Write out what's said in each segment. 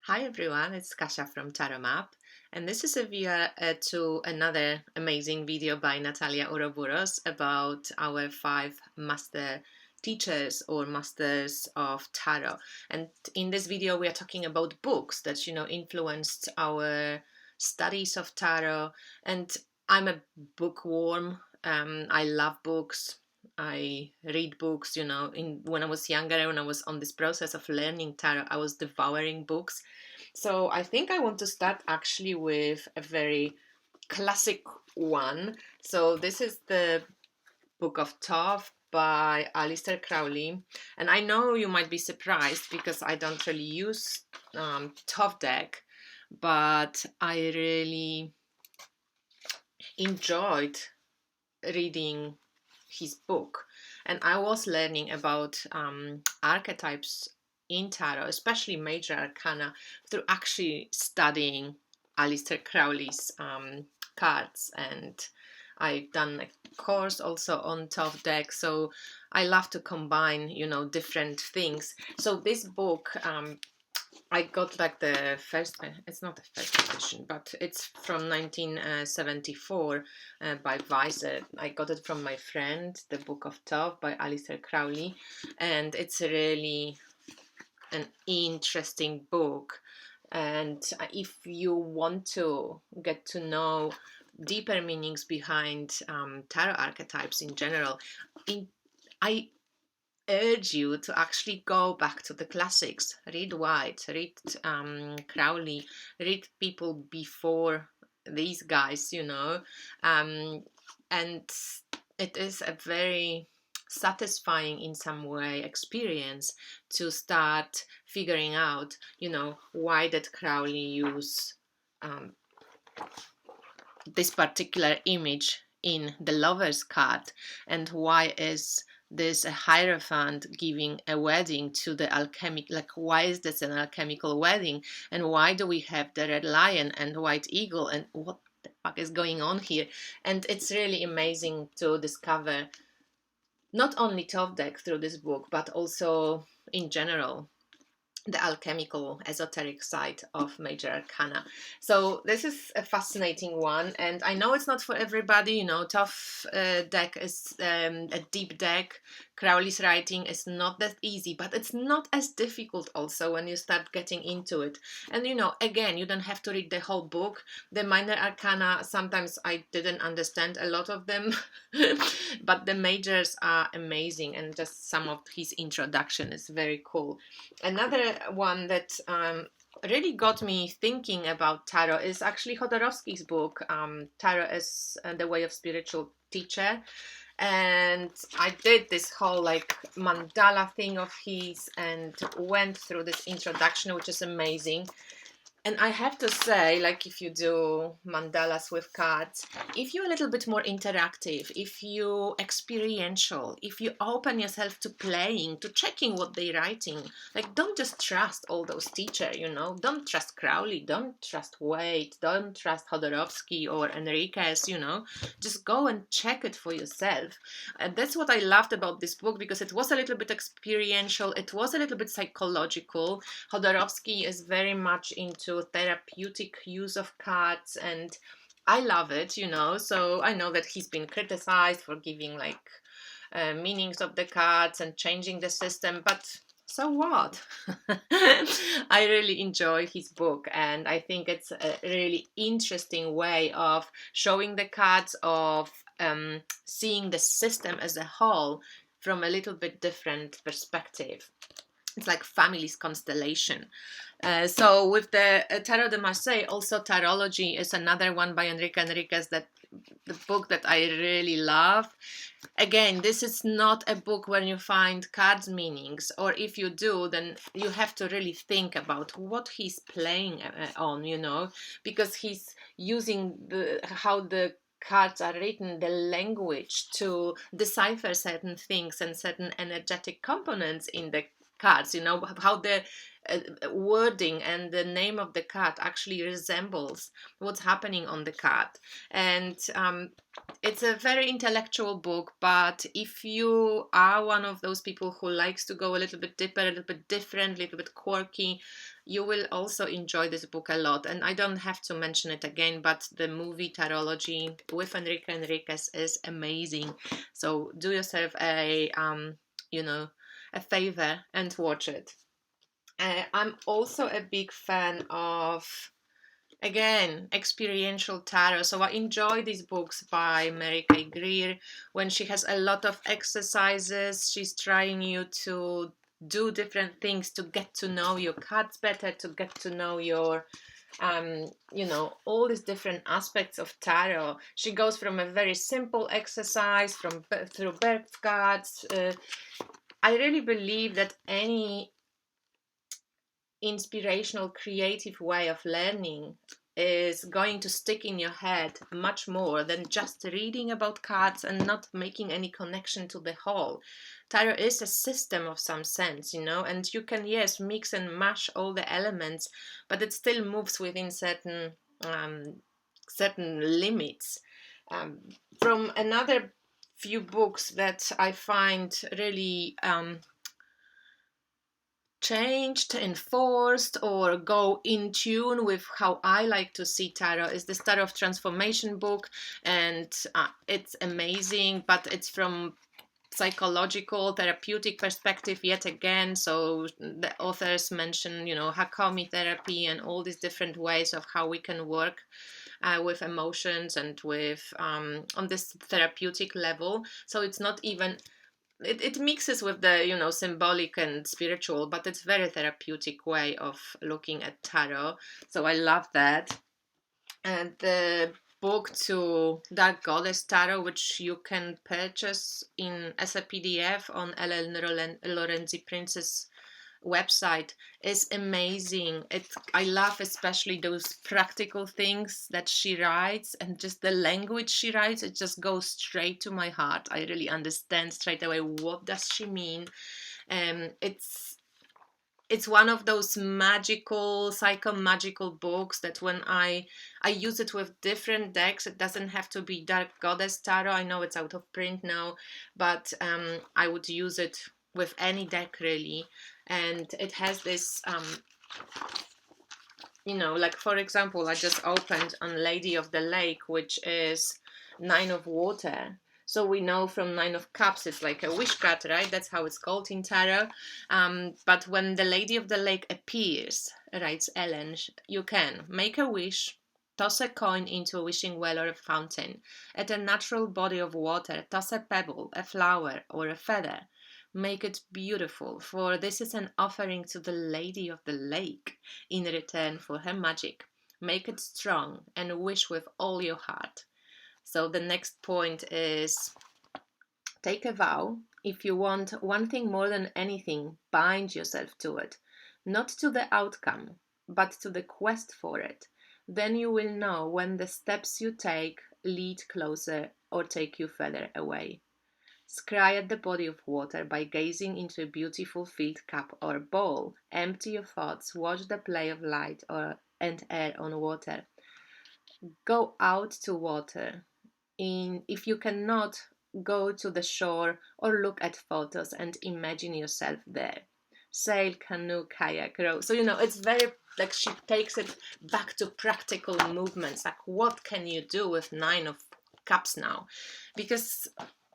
Hi everyone, it's Kasia from Tarot Map, and this is a view to another amazing video by Natalia Ouroboros about our 5 master teachers or masters of tarot. And in this video we are talking about books that influenced our studies of tarot. And I'm a bookworm. I love books. I read books, when I was younger, when I was on this process of learning tarot, I was devouring books. So I think I want to start actually with a very classic one. So this is the Book of Thoth by Aleister Crowley. And I know you might be surprised because I don't really use Thoth deck, but I really enjoyed reading his book. And I was learning about archetypes in tarot, especially major arcana, through actually studying Aleister Crowley's cards. And I've done a course also on Thoth deck, so I love to combine, different things. So this book, I got like the first, it's not the first edition, but it's from 1974 by Weiser. I got it from my friend, The Book of Thoth by Aleister Crowley, and it's really an interesting book. And if you want to get to know deeper meanings behind tarot archetypes in general, I urge you to actually go back to the classics. Read White, read Crowley, read people before these guys, and it is a very satisfying in some way experience to start figuring out, why did Crowley use this particular image in the Lover's card, and why is this a hierophant giving a wedding to the alchemic, like why is this an alchemical wedding, and why do we have the red lion and white eagle, and what the fuck is going on here? And it's really amazing to discover not only Thoth deck through this book, but also in general the alchemical esoteric side of major arcana. So this is a fascinating one, and I know it's not for everybody. Thoth deck is a deep deck. Crowley's writing is not that easy, but it's not as difficult also when you start getting into it. And again, you don't have to read the whole book. The minor arcana, sometimes I didn't understand a lot of them, but the majors are amazing, and just some of his introduction is very cool. Another one that really got me thinking about tarot is actually Jodorowsky's book, Tarot as the Way of Spiritual Teacher. And I did this whole mandala thing of his and went through this introduction, which is amazing. And I have to say, if you do mandalas with cards, if you're a little bit more interactive, if you experiential, if you open yourself to playing, to checking what they're writing, don't just trust all those teachers, don't trust Crowley, don't trust Wade, don't trust Jodorowsky or Enriquez, just go and check it for yourself. And that's what I loved about this book, because it was a little bit experiential, it was a little bit psychological. Jodorowsky is very much into therapeutic use of cards, and I love it, so I know that he's been criticized for giving meanings of the cards and changing the system, but so what? I really enjoy his book, and I think it's a really interesting way of showing the cards, of seeing the system as a whole from a little bit different perspective. It's like family's constellation. So with the Tarot de Marseille, also Tarology is another one by Enrique Enriquez, that the book that I really love. Again, this is not a book where you find cards meanings, or if you do, then you have to really think about what he's playing on, because he's using how the cards are written, the language, to decipher certain things and certain energetic components in the cards, how the wording and the name of the card actually resembles what's happening on the card. And it's a very intellectual book, but if you are one of those people who likes to go a little bit deeper, a little bit different, a little bit quirky, you will also enjoy this book a lot. And I don't have to mention it again, but the movie Tarology with Enrique Enriquez is amazing. So do yourself a a favor and watch it. I'm also a big fan of, again, experiential tarot. So I enjoy these books by K Greer when she has a lot of exercises. She's trying you to do different things to get to know your cards better, to get to know your all these different aspects of tarot. She goes from a very simple exercise through birth cards. I really believe that any inspirational, creative way of learning is going to stick in your head much more than just reading about cards and not making any connection to the whole. Tarot is a system of some sense, and you can, yes, mix and mash all the elements, but it still moves within certain limits. From another few books that I find really changed, enforced, or go in tune with how I like to see tarot is the Tarot of Transformation book, and it's amazing, but it's from psychological, therapeutic perspective yet again. So the authors mention, Hakomi therapy and all these different ways of how we can work with emotions and with on this therapeutic level. So it's not even it mixes with the symbolic and spiritual, but it's very therapeutic way of looking at tarot. So I love that. And the book to Dark Goddess Tarot, which you can purchase as a PDF on Ellen Lorenzi Prince's website, is amazing. I love especially those practical things that she writes, and just the language she writes, it just goes straight to my heart. I really understand straight away what does she mean. It's one of those magical, psychomagical books that when I use it with different decks, it doesn't have to be Dark Goddess Tarot. I know it's out of print now, but I would use it with any deck really. And it has this, like for example, I just opened on Lady of the Lake, which is 9 of Water. So we know from 9 of Cups, it's like a wish card, right? That's how it's called in tarot. But when the Lady of the Lake appears, writes Ellen, you can make a wish, toss a coin into a wishing well or a fountain. At a natural body of water, toss a pebble, a flower, or a feather. Make it beautiful, for this is an offering to the Lady of the Lake in return for her magic. Make it strong and wish with all your heart. So the next point is take a vow. If you want one thing more than anything, bind yourself to it, not to the outcome, but to the quest for it. Then you will know when the steps you take lead closer or take you further away. Scry at the body of water by gazing into a beautiful filled cup or bowl. Empty your thoughts, watch the play of light and air on water. Go out to water. If you cannot, go to the shore or look at photos and imagine yourself there. Sail, canoe, kayak, row. So, it's very, like, she takes it back to practical movements. Like, what can you do with 9 of Cups now? Because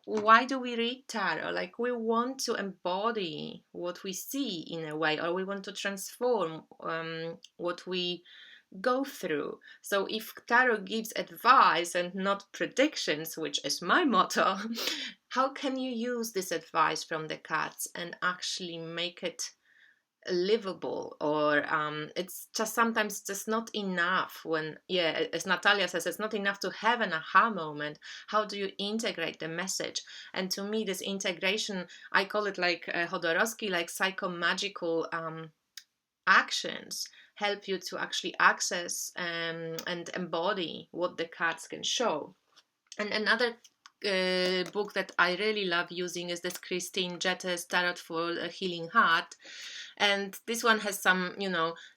why do we read tarot? Like, we want to embody what we see in a way, or we want to transform what we go through. So if tarot gives advice and not predictions, which is my motto, how can you use this advice from the cards and actually make it livable? Or it's just sometimes just not enough when, as Natalia says, it's not enough to have an aha moment. How do you integrate the message? And to me, this integration, I call it like Jodorowsky, like psychomagical actions help you to actually access and embody what the cards can show. And another book that I really love using is this Christine Jette's Tarot for a Healing Heart. And this one has some,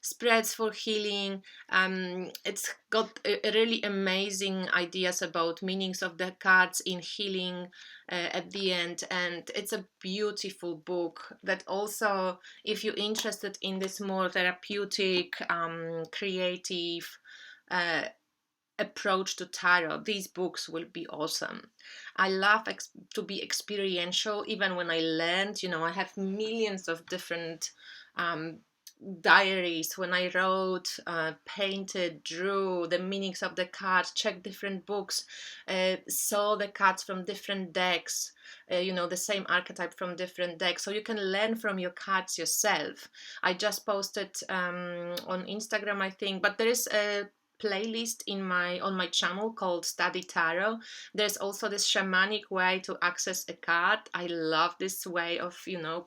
spreads for healing. It's got really amazing ideas about meanings of the cards in healing at the end. And it's a beautiful book that also, if you're interested in this more therapeutic, creative, approach to tarot, these books will be awesome. I love to be experiential. Even when I learned, I have millions of different diaries when I wrote, painted, drew the meanings of the cards, checked different books, saw the cards from different decks, the same archetype from different decks, so you can learn from your cards yourself. I just posted on Instagram, I think, but there is a playlist on my channel called Study Tarot. There's also this shamanic way to access a card. I love this way of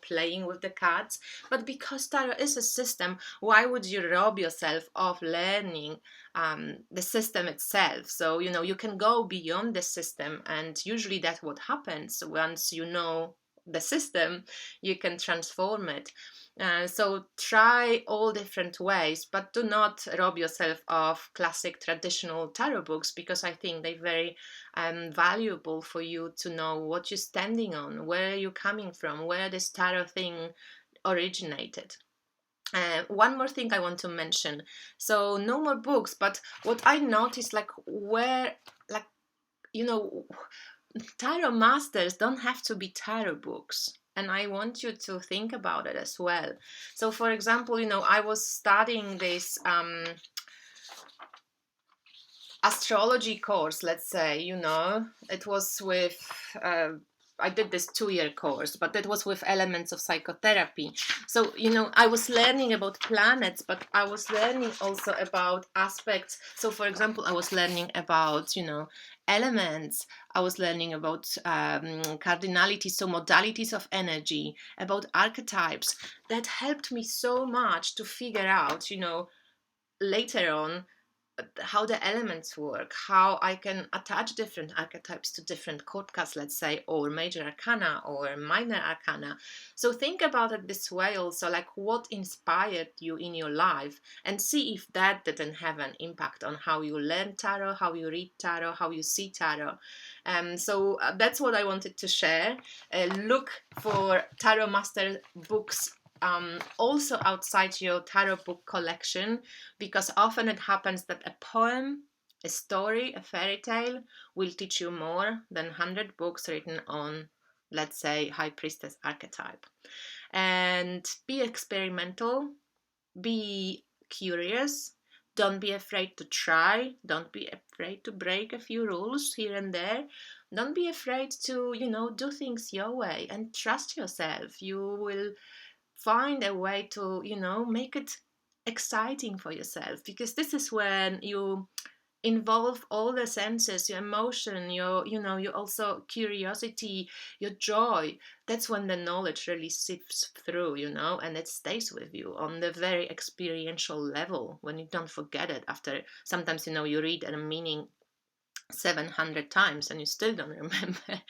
playing with the cards, but because tarot is a system, why would you rob yourself of learning the system itself? So you can go beyond the system, and usually that's what happens. Once you know the system, you can transform it. So try all different ways, but do not rob yourself of classic traditional tarot books, because I think they're very valuable for you to know what you're standing on, where you're coming from, where this tarot thing originated. One more thing I want to mention. So no more books, but what I noticed, tarot masters don't have to be tarot books. And I want you to think about it as well. So, for example, I was studying this astrology course, let's say, it was with, I did this 2-year course, but it was with elements of psychotherapy. So, I was learning about planets, but I was learning also about aspects. So, for example, I was learning about, elements. I was learning about cardinalities, so modalities of energy, about archetypes. That helped me so much to figure out, later on, how the elements work, how I can attach different archetypes to different cards, let's say, or major arcana or minor arcana. So think about it this way also, like what inspired you in your life, and see if that didn't have an impact on how you learn tarot, how you read tarot, how you see tarot. So that's what I wanted to share. Look for Tarot Master books also outside your tarot book collection, because often it happens that a poem, a story, a fairy tale will teach you more than 100 books written on, let's say, High Priestess archetype. And be experimental, be curious, don't be afraid to try, don't be afraid to break a few rules here and there, don't be afraid to, do things your way, and trust yourself. You will find a way to, make it exciting for yourself, because this is when you involve all the senses, your emotion, your also curiosity, your joy. That's when the knowledge really sifts through, and it stays with you on the very experiential level, when you don't forget it after. Sometimes, you read a meaning 700 times and you still don't remember.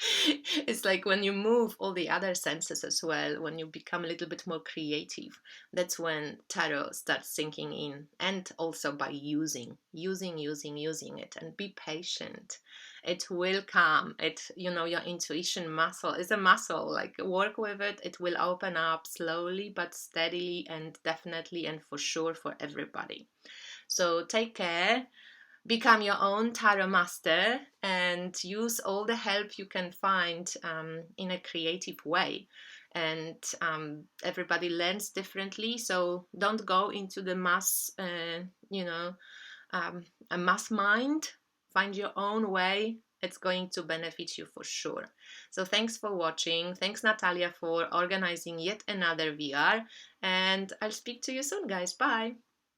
It's like when you move all the other senses as well, when you become a little bit more creative, that's when tarot starts sinking in. And also by using it, and be patient. It will come. Your intuition muscle is a muscle, like work with it. It will open up slowly but steadily, and definitely and for sure for everybody. So take care. Become your own tarot master and use all the help you can find in a creative way. And everybody learns differently, so don't go into the mass, a mass mind. Find your own way. It's going to benefit you for sure. So thanks for watching. Thanks, Natalia, for organizing yet another VR. And I'll speak to you soon, guys. Bye.